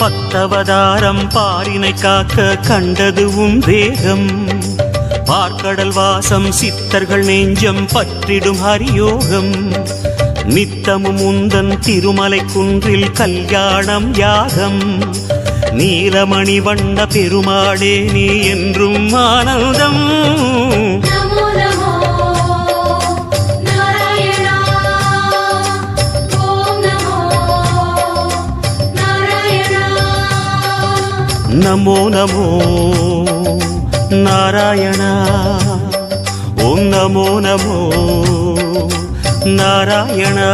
பத்தவதாரம் பாரினை காக்க கண்டது உன் தேகம். பார்க்கடல் வாசம் சித்தர்கள் நெஞ்சம் பற்றிடும் ஹரியோகம். நித்தமும் உந்தன் திருமலை குன்றில் கல்யாணம் யாகம். நீலமணி வண்ண பெருமாளே நீ என்றும் ஆனந்தம். நமோ நமோ நாராயணா. ஓம் நமோ நமோ நாராயணா.